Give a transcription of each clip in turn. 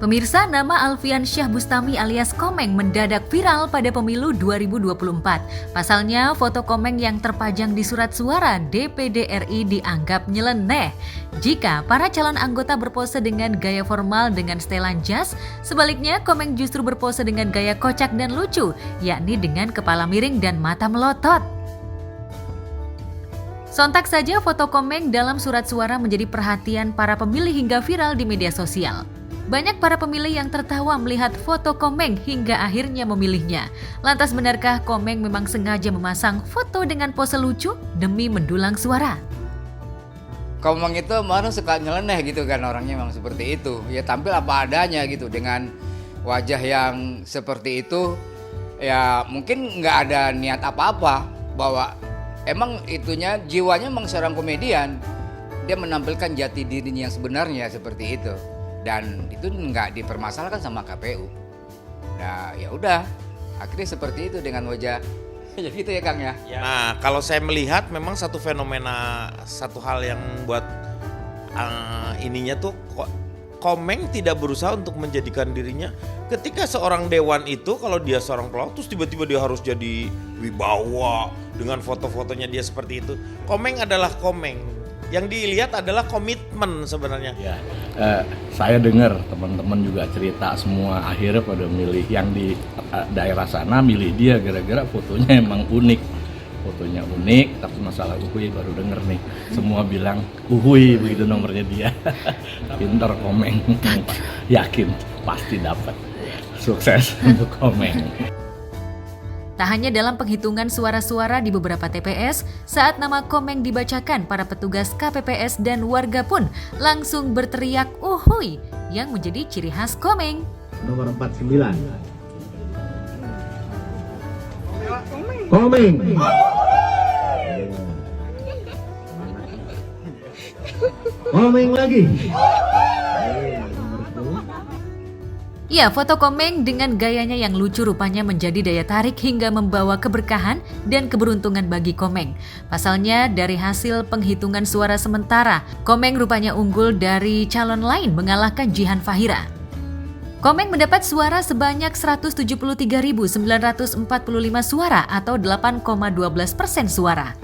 Pemirsa, nama Alfian Syah Bustami alias Komeng mendadak viral pada pemilu 2024. Pasalnya, foto Komeng yang terpajang di surat suara DPD RI dianggap nyeleneh. Jika para calon anggota berpose dengan gaya formal dengan setelan jas, sebaliknya Komeng justru berpose dengan gaya kocak dan lucu, yakni dengan kepala miring dan mata melotot. Sontak saja foto Komeng dalam surat suara menjadi perhatian para pemilih hingga viral di media sosial. Banyak para pemilih yang tertawa melihat foto Komeng hingga akhirnya memilihnya. Lantas benarkah Komeng memang sengaja memasang foto dengan pose lucu demi mendulang suara? Komeng itu malah suka nyeleneh gitu kan, orangnya memang seperti itu. Ya tampil apa adanya gitu, dengan wajah yang seperti itu. Ya mungkin nggak ada niat apa-apa, bahwa emang itunya jiwanya memang seorang komedian. Dia menampilkan jati dirinya yang sebenarnya seperti itu. Dan itu nggak dipermasalahkan sama KPU. Nah ya udah, akhirnya seperti itu dengan wajah jadi gitu ya Kang ya. Nah kalau saya melihat memang satu fenomena, satu hal yang buat ininya tuh Komeng tidak berusaha untuk menjadikan dirinya, ketika seorang dewan itu kalau dia seorang pelawak terus tiba-tiba dia harus jadi wibawa dengan foto-fotonya dia seperti itu. Komeng adalah Komeng. Yang dilihat adalah komitmen sebenarnya. Ya, saya dengar teman-teman juga cerita semua akhirnya pada milih yang di daerah sana, milih dia gara-gara fotonya emang unik. Fotonya unik, tapi masalah Uhuy baru denger nih. Semua bilang Uhuy begitu nomornya dia. Pinter Komeng, yakin pasti dapat. Sukses untuk Komeng. Tak hanya dalam penghitungan suara-suara di beberapa TPS, saat nama Komeng dibacakan, para petugas KPPS dan warga pun langsung berteriak uhuy yang menjadi ciri khas Komeng. Nomor 49. Komeng. Komeng lagi. Ya, foto Komeng dengan gayanya yang lucu rupanya menjadi daya tarik hingga membawa keberkahan dan keberuntungan bagi Komeng. Pasalnya, dari hasil penghitungan suara sementara, Komeng rupanya unggul dari calon lain mengalahkan Jihan Fahira. Komeng mendapat suara sebanyak 173.945 suara atau 8,12% suara.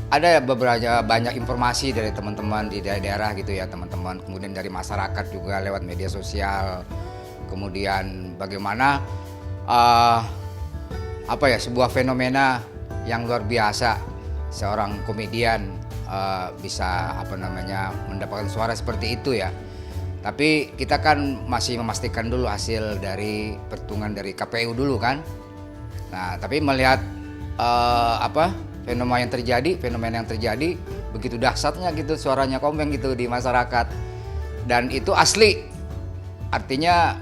Ada beberapa banyak informasi dari teman-teman di daerah gitu ya, teman-teman, kemudian dari masyarakat juga lewat media sosial. Kemudian bagaimana sebuah fenomena yang luar biasa, seorang komedian bisa mendapatkan suara seperti itu ya. Tapi kita kan masih memastikan dulu hasil dari perhitungan dari KPU dulu kan. Nah, tapi melihat fenomena yang terjadi begitu dahsyatnya gitu suaranya Komeng gitu di masyarakat, dan itu asli, artinya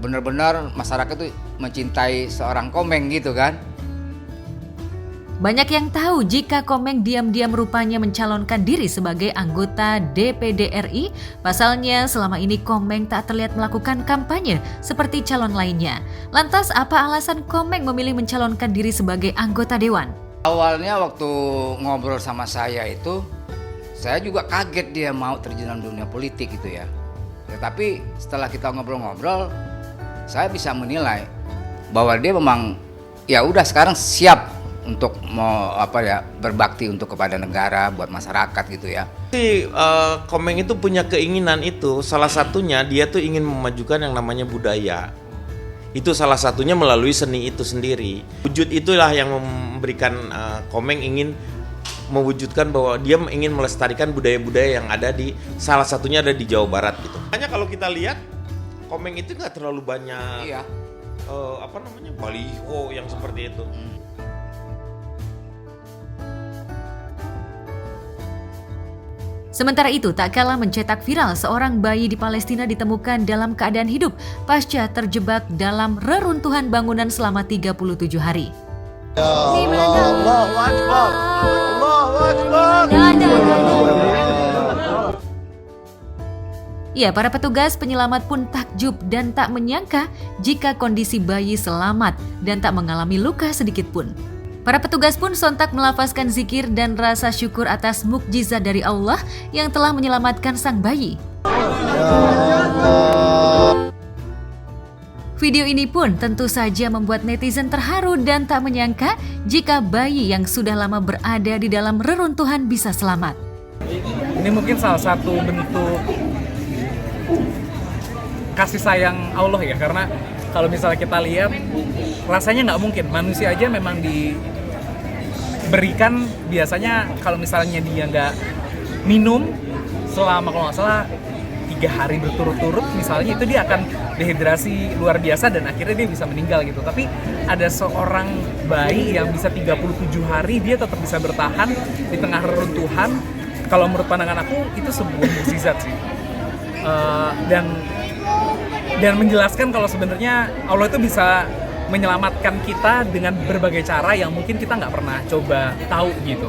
benar-benar masyarakat itu mencintai seorang Komeng gitu kan. Banyak yang tahu jika Komeng diam-diam rupanya mencalonkan diri sebagai anggota DPD RI. Pasalnya selama ini Komeng tak terlihat melakukan kampanye seperti calon lainnya. Lantas apa alasan Komeng memilih mencalonkan diri sebagai anggota dewan? Awalnya waktu ngobrol sama saya itu, saya juga kaget dia mau terjun dalam dunia politik gitu ya. Tetapi setelah kita ngobrol-ngobrol, saya bisa menilai bahwa dia memang ya udah sekarang siap untuk berbakti untuk kepada negara, buat masyarakat gitu ya. Komeng itu punya keinginan itu, salah satunya dia tuh ingin memajukan yang namanya budaya. Itu salah satunya melalui seni itu sendiri. Wujud itulah yang memberikan Komeng ingin mewujudkan bahwa dia ingin melestarikan budaya-budaya yang ada di, salah satunya ada di Jawa Barat gitu. Hanya kalau kita lihat Komeng itu nggak terlalu banyak baliho yang seperti itu. Sementara itu, tak kalah mencetak viral, seorang bayi di Palestina ditemukan dalam keadaan hidup pasca terjebak dalam reruntuhan bangunan selama 37 hari. Ya, para petugas penyelamat pun takjub dan tak menyangka jika kondisi bayi selamat dan tak mengalami luka sedikit pun. Para petugas pun sontak melafazkan zikir dan rasa syukur atas mukjizat dari Allah yang telah menyelamatkan sang bayi. Video ini pun tentu saja membuat netizen terharu dan tak menyangka jika bayi yang sudah lama berada di dalam reruntuhan bisa selamat. Ini mungkin salah satu bentuk kasih sayang Allah ya, karena kalau misalnya kita lihat rasanya nggak mungkin manusia aja memang diberikan biasanya kalau misalnya dia nggak minum selama kalau nggak salah 3 hari berturut-turut misalnya, itu dia akan dehidrasi luar biasa dan akhirnya dia bisa meninggal gitu. Tapi ada seorang bayi yang bisa 37 hari dia tetap bisa bertahan di tengah reruntuhan. Kalau menurut pandangan aku itu sebuah mukjizat sih. Dan menjelaskan kalau sebenarnya Allah itu bisa menyelamatkan kita dengan berbagai cara yang mungkin kita nggak pernah coba tahu gitu.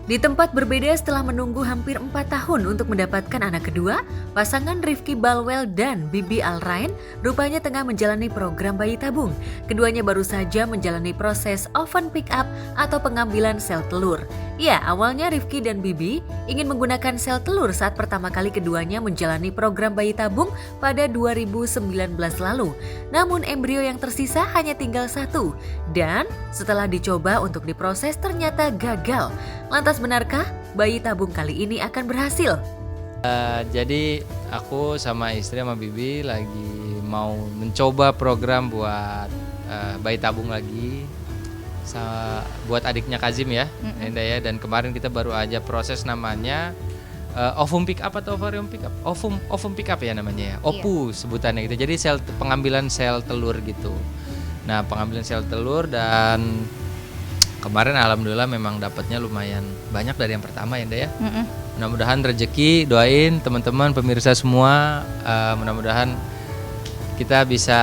Di tempat berbeda setelah menunggu hampir 4 tahun untuk mendapatkan anak kedua, pasangan Rifki Balwel dan Bibi Alrain rupanya tengah menjalani program bayi tabung. Keduanya baru saja menjalani proses ovum pick up atau pengambilan sel telur. Ya, awalnya Rifki dan Bibi ingin menggunakan sel telur saat pertama kali keduanya menjalani program bayi tabung pada 2019 lalu. Namun embrio yang tersisa hanya tinggal 1 dan setelah dicoba untuk diproses ternyata gagal. Lantas benarkah bayi tabung kali ini akan berhasil? Jadi aku sama istri sama Bibi lagi mau mencoba program buat bayi tabung lagi buat adiknya Kazim ya, Enda ya. Dan kemarin kita baru aja proses namanya ovum pick up atau ovarium pick up, ovum pick up ya namanya ya, OPU sebutannya gitu. Jadi pengambilan sel telur gitu. Nah pengambilan sel telur dan kemarin alhamdulillah memang dapatnya lumayan banyak dari yang pertama ya, Nda ya. Mudah-mudahan rezeki, doain teman-teman pemirsa semua, mudah-mudahan kita bisa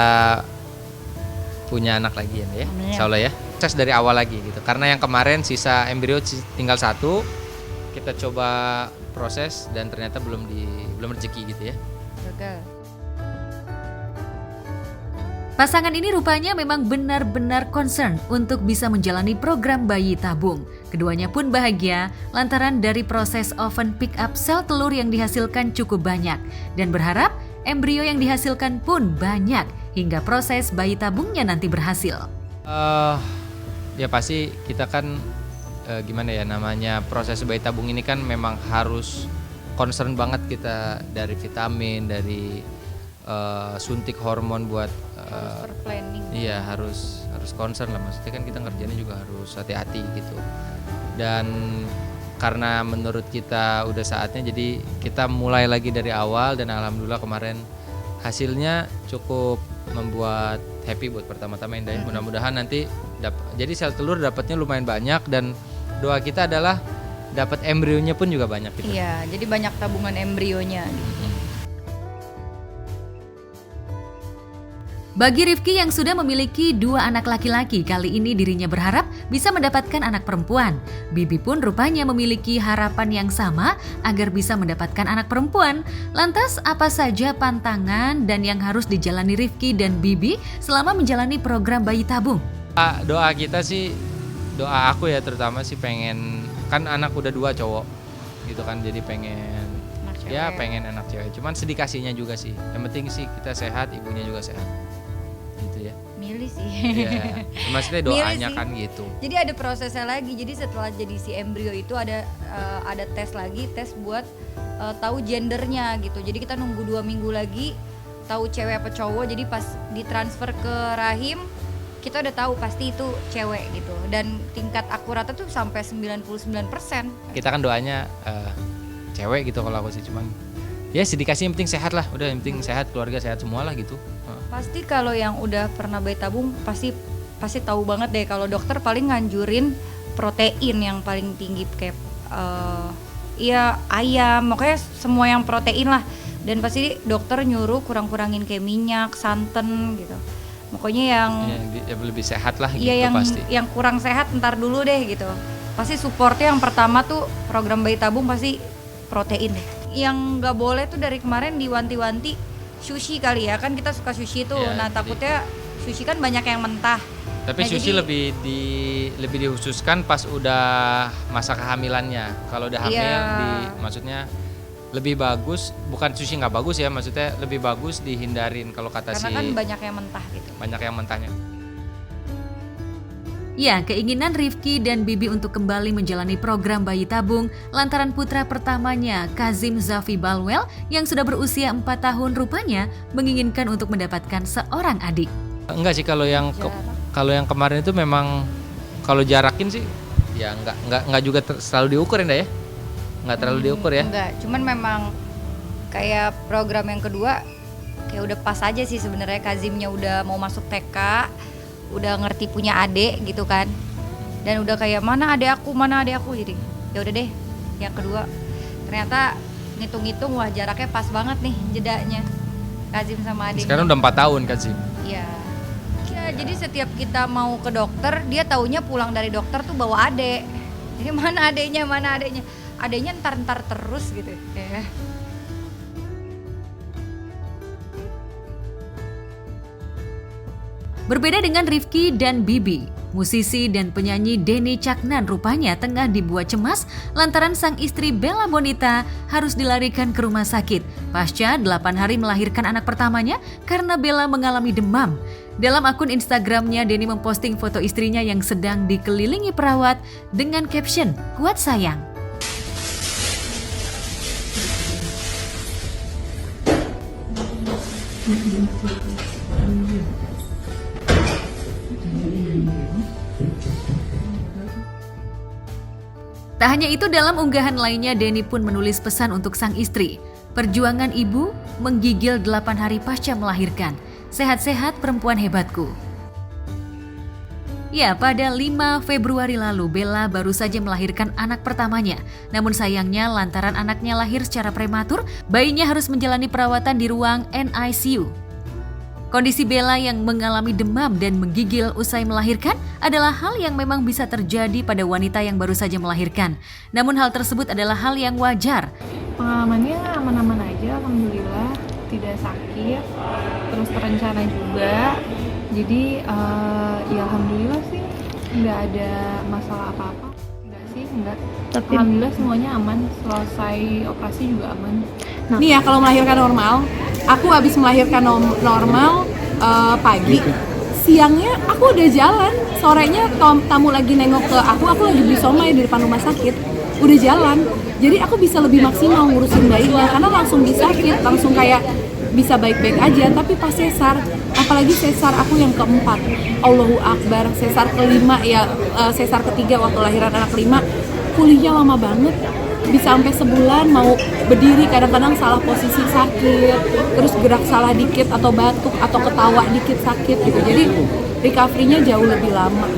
punya anak lagi ya, Nda ya. Insyaallah ya. Sukses dari awal lagi gitu. Karena yang kemarin sisa embrio tinggal 1, kita coba proses dan ternyata belum rezeki gitu ya. Gagal. Pasangan ini rupanya memang benar-benar concern untuk bisa menjalani program bayi tabung. Keduanya pun bahagia lantaran dari proses ovum pick up sel telur yang dihasilkan cukup banyak dan berharap embrio yang dihasilkan pun banyak hingga proses bayi tabungnya nanti berhasil. Ya pasti kita kan gimana ya namanya proses bayi tabung ini kan memang harus concern banget kita dari vitamin, dari suntik hormon buat planning. Iya harus concern lah, maksudnya kan kita ngerjainnya juga harus hati-hati gitu. Dan karena menurut kita udah saatnya, jadi kita mulai lagi dari awal dan alhamdulillah kemarin hasilnya cukup membuat happy buat pertama-tama Indah. Mudah-mudahan nanti jadi sel telur dapatnya lumayan banyak dan doa kita adalah dapat embrionya pun juga banyak gitu. Iya, jadi banyak tabungan embrionya. Bagi Rifki yang sudah memiliki 2 anak laki-laki, kali ini dirinya berharap bisa mendapatkan anak perempuan. Bibi pun rupanya memiliki harapan yang sama agar bisa mendapatkan anak perempuan. Lantas apa saja pantangan dan yang harus dijalani Rifki dan Bibi selama menjalani program bayi tabung? Doa kita sih, doa aku ya terutama sih pengen, kan anak udah 2 cowok gitu kan, jadi pengen pengen anak cewek. Cuman sedikasinya juga sih. Yang penting sih kita sehat, ibunya juga sehat. Gitu ya. Milih sih. Iya. Maksudnya doanya kan gitu. Jadi ada prosesnya lagi. Jadi setelah jadi si embrio itu ada tes lagi, tes buat tahu gendernya gitu. Jadi kita nunggu 2 minggu lagi tahu cewek apa cowok. Jadi pas ditransfer ke rahim kita udah tahu pasti itu cewek gitu. Dan tingkat akuratnya tuh sampai 99%. Kita kan doanya cewek gitu kalau aku sih, cuman ya sedikasi yang penting sehat lah, udah yang penting sehat, keluarga sehat semua lah gitu. Pasti kalau yang udah pernah bayi tabung pasti tahu banget deh kalau dokter paling nganjurin protein yang paling tinggi kayak ya ayam, makanya semua yang protein lah, dan pasti dokter nyuruh kurang-kurangin kayak minyak, santan gitu. Pokoknya yang lebih sehat lah gitu. Iya, pasti. Yang kurang sehat ntar dulu deh gitu. Pasti supportnya yang pertama tuh program bayi tabung pasti protein deh. Yang nggak boleh tuh dari kemarin diwanti-wanti sushi kali ya, kan kita suka sushi tuh. Ya, nah takutnya sushi kan banyak yang mentah. Tapi Nah, sushi jadi- lebih dikhususkan pas udah masa kehamilannya. Kalau udah hamil Iya. maksudnya lebih bagus, bukan sushi nggak bagus ya, maksudnya lebih bagus dihindarin kalau kata Karena kan banyak yang mentah gitu. banyak yang mentahnya. Ya, keinginan Rifki dan Bibi untuk kembali menjalani program bayi tabung lantaran putra pertamanya, Kazim Zafi Balwel, yang sudah berusia 4 tahun rupanya menginginkan untuk mendapatkan seorang adik. Enggak sih kalau yang kemarin itu memang kalau jarakin sih ya enggak juga selalu diukur ya, nggak terlalu diukur ya. Enggak, cuman memang kayak program yang kedua kayak udah pas aja sih sebenarnya. Kazimnya udah mau masuk TK, udah ngerti punya adik gitu kan, dan udah kayak mana adik aku, jadi ya udah deh yang kedua. Ternyata ngitung-ngitung wah jaraknya pas banget nih jedanya Kazim sama adiknya. Sekarang udah 4 tahun kan sih. Iya. Ya, jadi setiap kita mau ke dokter, dia taunya pulang dari dokter tuh bawa adek. Jadi mana adeknya? Adeknya ntar terus gitu. Ya. Berbeda dengan Rifki dan Bibi, musisi dan penyanyi Denny Caknan rupanya tengah dibuat cemas lantaran sang istri Bella Bonita harus dilarikan ke rumah sakit pasca 8 hari melahirkan anak pertamanya karena Bella mengalami demam. Dalam akun Instagramnya, Denny memposting foto istrinya yang sedang dikelilingi perawat dengan caption, "Kuat sayang." Tak hanya itu, dalam unggahan lainnya Denny pun menulis pesan untuk sang istri. Perjuangan ibu menggigil 8 hari pasca melahirkan. Sehat-sehat perempuan hebatku. Ya, pada 5 Februari lalu Bella baru saja melahirkan anak pertamanya. Namun sayangnya lantaran anaknya lahir secara prematur, bayinya harus menjalani perawatan di ruang NICU. Kondisi Bella yang mengalami demam dan menggigil usai melahirkan adalah hal yang memang bisa terjadi pada wanita yang baru saja melahirkan. Namun hal tersebut adalah hal yang wajar. Pengalamannya aman-aman aja, alhamdulillah, tidak sakit, terus terencana juga. Jadi ya alhamdulillah sih nggak ada masalah apa-apa. Enggak. Tapi Alhamdulillah semuanya aman, selesai operasi juga aman. nih ya, kalau melahirkan normal, aku habis melahirkan normal pagi, siangnya aku udah jalan, sorenya tamu lagi nengok ke aku lagi beli somai di depan rumah sakit, udah jalan. Jadi aku bisa lebih maksimal ngurusin bayinya karena langsung disakit, langsung kayak bisa baik-baik aja. Tapi pas sesar, apalagi sesar aku yang keempat, Allahu Akbar, sesar kelima ya, sesar ketiga waktu lahiran anak kelima, pulihnya lama banget, bisa sampai sebulan. Mau berdiri kadang-kadang salah posisi sakit, terus gerak salah dikit atau batuk atau ketawa dikit sakit gitu. Jadi recovery-nya jauh lebih lama.